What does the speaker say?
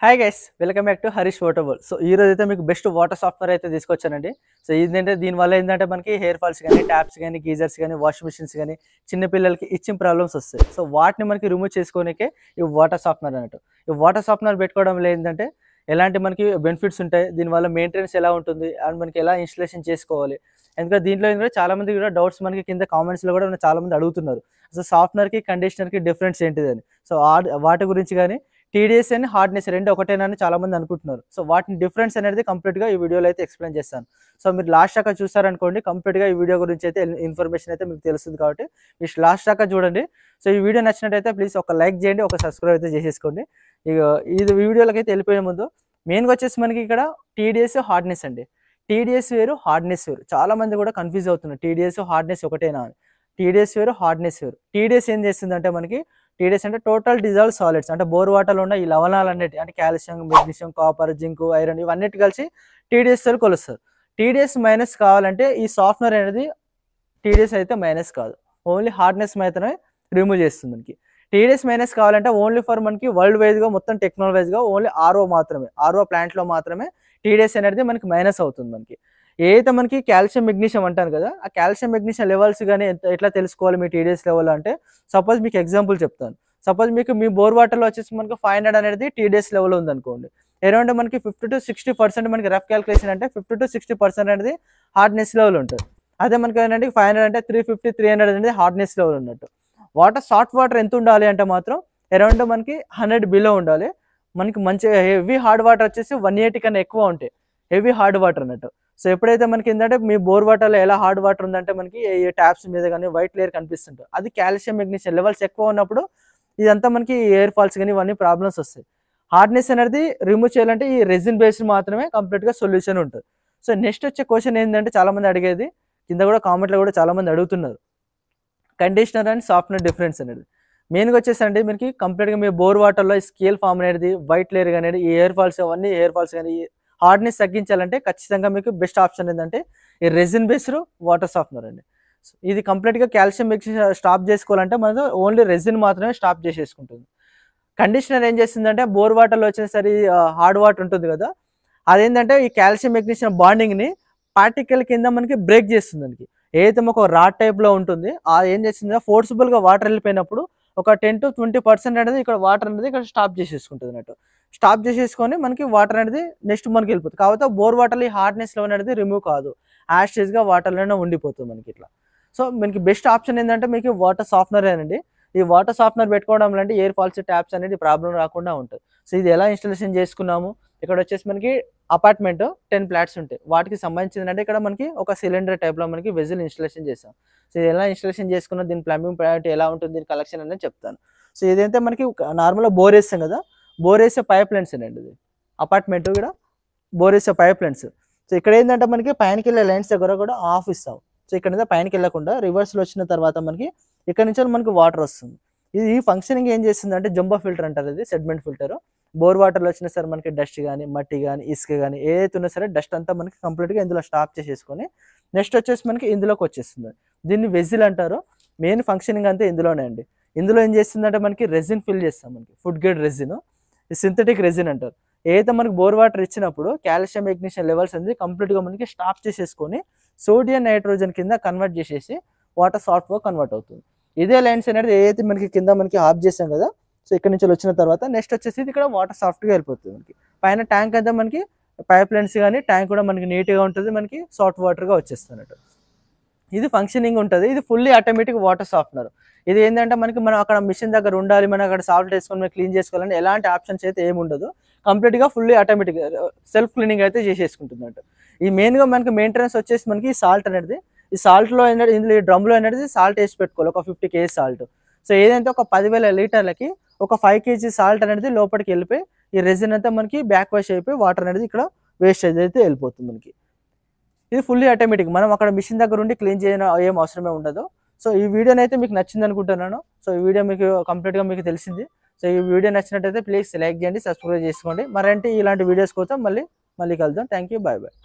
Hi guys, welcome back to Harish water bowl. So ఈ రోజు అయితే మీకు బెస్ట్ వాటర్ సాఫ్ట్వేర్ అయితే తీసుకొచ్చానండి. సో ఏంటంటే దీనివల్ల ఏంటంటే మనకి హెయిర్ ఫాల్స్ కానీ, ట్యాప్స్ కానీ, గీజర్స్ కానీ, వాషింగ్ మిషన్స్ కానీ, చిన్నపిల్లలకి ఇచ్చింగ్ ప్రాబ్లమ్స్ వస్తాయి. సో వాటిని మనకి రిమూవ్ చేసుకోనికే ఈ వాటర్ సాఫ్ట్వేర్ అన్నట్టు. ఈ వాటర్ సాఫ్ట్వేర్ పెట్టుకోవడం వల్ల ఏంటంటే ఎలాంటి మనకి బెనిఫిట్స్ ఉంటాయి, దీనివల్ల మెయింటెనెన్స్ ఎలా ఉంటుంది అండ్ మనకి ఎలా ఇన్స్టలేషన్ చేసుకోవాలి. ఎందుకంటే దీంట్లో ఏంటంటే చాలా మంది కూడా డౌట్స్ మనకి కింద కామెంట్స్లో కూడా చాలా మంది అడుగుతున్నారు. సో సాఫ్ట్వేర్కి కండిషనర్కి డిఫరెన్స్ ఏంటిది అని. సో వాటి గురించి కానీ టీడీఎస్ అండ్ హార్డ్నెస్ రెండు ఒకటేనని చాలా మంది అనుకుంటున్నారు. సో వాటిని డిఫరెన్స్ అనేది కంప్లీట్గా ఈ వీడియోలో అయితే ఎక్స్ప్లెయిన్ చేస్తాను. సో మీరు లాస్ట్ దాకా చూసారనుకోండి, కంప్లీట్గా ఈ వీడియో గురించి అయితే ఇన్ఫర్మేషన్ అయితే మీకు తెలుస్తుంది. కాబట్టి మీరు లాస్ట్ దాకా చూడండి. సో ఈ వీడియో నచ్చినట్టయితే ప్లీజ్ ఒక లైక్ చేయండి, ఒక సబ్స్క్రైబ్ అయితే చేసేసుకోండి. ఇక ఇది వీడియోలకి అయితే వెళ్ళిపోయే ముందు మెయిన్గా వచ్చేసి మనకి ఇక్కడ టీడీఎస్ హార్డ్నెస్ అండి. టీడీఎస్ వేరు, హార్డ్నెస్ వేరు. చాలా మంది కూడా కన్ఫ్యూజ్ అవుతున్నారు, టీడీఎస్ హార్డ్నెస్ ఒకటేనా అని. టీడీఎస్ వేరు, హార్డ్నెస్ వేరు. టీడీఎస్ ఏం చేస్తుందంటే మనకి టీడీఎస్ అంటే టోటల్ డిజాల్వ్ సాలిడ్స్, అంటే బోర్ వాటర్లో ఉన్న ఈ లవణాలు అన్నిటి అంటే calcium, magnesium, copper, zinc, iron ఇవన్నిటి కలిసి టీడీఎస్ కొలుస్తారు. టీడీఎస్ మైనస్ కావాలంటే ఈ సాఫ్ట్వేర్ అనేది టీడీఎస్ అయితే మైనస్ కాదు, ఓన్లీ హార్డ్నెస్ మాత్రమే రిమూవ్ చేస్తుంది. మనకి టీడీఎస్ మైనస్ కావాలంటే ఓన్లీ ఫర్ మనకి వరల్డ్ వైజ్గా మొత్తం టెక్నాలజీ వైజ్గా ఓన్లీ ఆర్ఓ మాత్రమే, ఆర్ఓ ప్లాంట్లో మాత్రమే టీడీఎస్ అనేది మనకి మైనస్ అవుతుంది. మనకి ఏదైతే మనకి కాల్షియం, మెగ్నీషియం అంటారు కదా, ఆ కాల్షియం, మెగ్నీషియం లెవెల్స్ కానీ ఎట్లా తెలుసుకోవాలి మీ టీడీఎస్ లెవెల్ అంటే, సపోజ్ మీకు ఎగ్జాంపుల్ చెప్తాను. సపోజ్ మీకు మీ బోర్ వాటర్లో వచ్చేసి మనకి 500 అనేది టీడీఎస్ లెవెల్ ఉందనుకోండి. అరౌండ్ మనకి 50 to 60% మనకి రఫ్ క్యాల్కులేషన్ అంటే 50 to 60% అనేది హార్డ్నెస్ లెవెల్ ఉంటుంది. అదే మనకి ఏంటంటే 500 అంటే 350, 300 అనేది హార్డ్నెస్ లెవెల్ ఉన్నట్టు. సాఫ్ట్ వాటర్ ఎంత ఉండాలి అంటే మాత్రం అరౌండ్ మనకి 100 బిలో ఉండాలి. మనకి మంచి హెవీ హార్డ్ వాటర్ వచ్చేసి 180 కన్నా ఎక్కువ ఉంటాయి, హెవీ హార్డ్ వాటర్ అన్నట్టు. సో ఎప్పుడైతే మనకి ఏంటంటే మీ బోర్ వాటర్లో ఎలా హార్డ్ వాటర్ ఉందంటే మనకి ఈ ట్యాప్స్ మీద కానీ వైట్ లేయర్ కనిపిస్తుంటుంది. అది కాల్షియం, మెగ్నీషియం లెవెల్స్ ఎక్కువ ఉన్నప్పుడు ఇదంతా మనకి ఎయిర్ ఫాల్స్ కానీ ఇవన్నీ ప్రాబ్లమ్స్ వస్తాయి. హార్డ్నెస్ అనేది రిమూవ్ చేయాలంటే ఈ రెజిన్ బేస్డ్ మాత్రమే కంప్లీట్గా సొల్యూషన్ ఉంటుంది. సో నెక్స్ట్ వచ్చే క్వశ్చన్ ఏంటంటే చాలా మంది అడిగేది, కింద కూడా కామెంట్లో కూడా చాలా మంది అడుగుతున్నారు, కండిషనర్ అండ్ సాఫ్ట్వేర్ డిఫరెన్స్ అనేది. మెయిన్గా వచ్చేసండి మనకి కంప్లీట్గా మీ బోర్ వాటర్లో స్కేల్ ఫామ్ అనేది, వైట్ లేయర్ అనేది, ఈ ఎయిర్ ఫాల్స్ అవన్నీ ఎయిర్ ఫాల్స్ కానీ హార్డ్నెస్ తగ్గించాలంటే ఖచ్చితంగా మీకు బెస్ట్ ఆప్షన్ ఏంటంటే ఈ రెజిన్ బేస్డ్ వాటర్ సాఫ్ట్వేర్ అండి. ఇది కంప్లీట్గా కాల్షియం మిక్స్ స్టాప్ చేసుకోవాలంటే మనం ఓన్లీ రెజిన్ మాత్రమే స్టాప్ చేసేసుకుంటుంది. కండిషనర్ ఏం చేస్తుందంటే బోర్ వాటర్లో వచ్చేసరి హార్డ్ వాటర్ ఉంటుంది కదా, అదేంటంటే ఈ కాల్షియం, మెగ్నీషియం బాండింగ్ని పార్టికల్ కింద మనకి బ్రేక్ చేస్తుంది. మనకి ఏదైతే ఒక రాడ్ టైప్లో ఉంటుంది, అది ఏం చేస్తుంది, ఫోర్స్ఫుల్గా వాటర్ వెళ్ళిపోయినప్పుడు ఒక 10 to 20% అనేది ఇక్కడ వాటర్ అనేది ఇక్కడ స్టాప్ చేసేసుకుంటుంది అన్నట్టు. స్టాప్ చేసేసుకొని మనకి వాటర్ అనేది నెక్స్ట్ మనకి వెళ్ళిపోతుంది. కాబట్టి బోర్ వాటర్ ఈ హార్డ్నెస్ లెవెల్ అనేది రిమూవ్ కాదు, యాస్టేజ్గా వాటర్లోనే ఉండిపోతుంది మనకి ఇట్లా. సో మనకి బెస్ట్ ఆప్షన్ ఏంటంటే మీకు వాటర్ సాఫ్ట్వేర్ అండి. ఈ వాటర్ సాఫ్ట్వేర్ పెట్టుకోవడం అంటే ఎయిర్ ఫాల్స్, ట్యాప్స్ అనేది ప్రాబ్లం రాకుండా ఉంటుంది. సో ఇది ఎలా ఇన్స్టాలేషన్ చేసుకున్నాము, ఇక్కడ వచ్చేసి మనకి అపార్ట్మెంట్ 10 ఫ్లాట్స్ ఉంటాయి, వాటికి సంబంధించింది అంటే ఇక్కడ మనకి ఒక సిలిండర్ టైప్లో మనకి వెజిల్ ఇన్స్టాలేషన్ చేస్తాం. సో ఇది ఎలా ఇన్స్టాలేషన్ చేసుకున్నా, దీని ప్లంబింగ్ ప్రయారిటీ ఎలా ఉంటుంది, దీని కలెక్షన్ అనేది చెప్తాను. సో ఇదైతే మనకి నార్మల్గా బోర్ వేస్తాం కదా, బోర్ వేసే పైప్ లైన్స్ అండి. ఇది అపార్ట్మెంట్ కూడా బోర్ వేసే పైప్ లైన్స్. సో ఇక్కడ ఏంటంటే మనకి పైనకి వెళ్ళే లైన్స్ దగ్గర కూడా ఆఫ్ ఇస్తాం. సో ఇక్కడ మీద పైనకి వెళ్ళకుండా రివర్స్లో వచ్చిన తర్వాత మనకి ఇక్కడ నుంచి మనకి వాటర్ వస్తుంది. ఇది ఫంక్షనింగ్ ఏం చేస్తుంది అంటే జంబో ఫిల్టర్ అంటారు, ఇది సెగ్మెంట్ ఫిల్టర్. బోర్ వాటర్లో వచ్చినా సరే మనకి డస్ట్ కానీ, మట్టి కానీ, ఇసుక కానీ ఏదైతే ఉన్నా సరే డస్ట్ అంతా మనకి కంప్లీట్గా ఇందులో స్టాప్ చేసేసుకొని నెక్స్ట్ వచ్చేసి మనకి ఇందులోకి వచ్చేస్తుంది. దీన్ని వెజిల్ అంటారు. మెయిన్ ఫంక్షనింగ్ అంతా ఇందులోనే అండి. ఇందులో ఏం చేస్తుందంటే మనకి రెజిన్ ఫిల్ చేస్తాం, మనకి food grade resin, synthetic resin అంటారు. ఏదైతే మనకి బోర్ వాటర్ ఇచ్చినప్పుడు కాల్షియం, మెగ్నీషియం లెవెల్స్ అనేది కంప్లీట్గా మనకి స్టాప్ చేసేసుకొని సోడియం, నైట్రోజన్ కింద కన్వర్ట్ చేసేసి వాటర్ సాఫ్ట్గా కన్వర్ట్ అవుతుంది. ఇదే లైన్స్ అనేది ఏదైతే మనకి కింద మనకి ఆఫ్ చేసాం కదా, సో ఇక్కడ నుంచి వచ్చిన తర్వాత నెక్స్ట్ వచ్చేసి ఇక్కడ వాటర్ సాఫ్ట్గా వెళ్ళిపోతుంది. మనకి పైన ట్యాంక్ అంతా మనకి పైప్ లైన్స్ కానీ ట్యాంక్ కూడా మనకి నీట్గా ఉంటుంది, మనకి సాఫ్ట్ వాటర్గా వచ్చేస్తున్నట్టు. ఇది ఫంక్షనింగ్ ఉంటుంది. ఇది ఫుల్లీ ఆటోమేటిక్ వాటర్ సాఫ్ట్నర్. ఇది ఏంటంటే మనకి మనం అక్కడ మిషన్ దగ్గర ఉండాలి, మనం అక్కడ సాల్ట్ వేసుకొని మనం క్లీన్ చేసుకోవాలని ఎలాంటి ఆప్షన్స్ అయితే ఏమి ఉండదు. కంప్లీట్గా ఫుల్లీ ఆటోమేటిక్ సెల్ఫ్ క్లీనింగ్ అయితే చేసేసుకుంటుంది. ఈ మెయిన్గా మనకి మెయింటెనెన్స్ వచ్చేసి మనకి సాల్ట్ అనేది, ఈ సాల్ట్లో అనేది ఇందులో ఈ డ్రమ్లో అనేది సాల్ట్ వేసి పెట్టుకోవాలి, ఒక 50 kg సాల్ట్. సో ఏదంటే ఒక 10,000 లీటర్లకి ఒక 5 kg సాల్ట్ అనేది లోపలికి వెళ్ళిపోయి ఈ రెజిన్ అంతా మనకి బ్యాక్ వాష్ అయిపోయి వాటర్ అనేది ఇక్కడ వేస్టేజ్ అయితే వెళ్ళిపోతుంది మనకి. ఇది ఫుల్లీ ఆటోమేటిక్, మనం అక్కడ మిషన్ దగ్గర ఉండి క్లీన్ చేయడం ఏం అవసరమే ఉండదు. సో ఈ వీడియోని అయితే మీకు నచ్చింది అనుకుంటున్నాను. సో ఈ వీడియో మీకు కంప్లీట్గా మీకు తెలిసింది. సో ఈ వీడియో నచ్చినట్టయితే ప్లీజ్ లైక్ చేయండి, సబ్స్క్రైబ్ చేసుకోండి. మరంటే ఇలాంటి వీడియోస్ కోసం మళ్ళీ కలుద్దాం. Thank you, bye bye.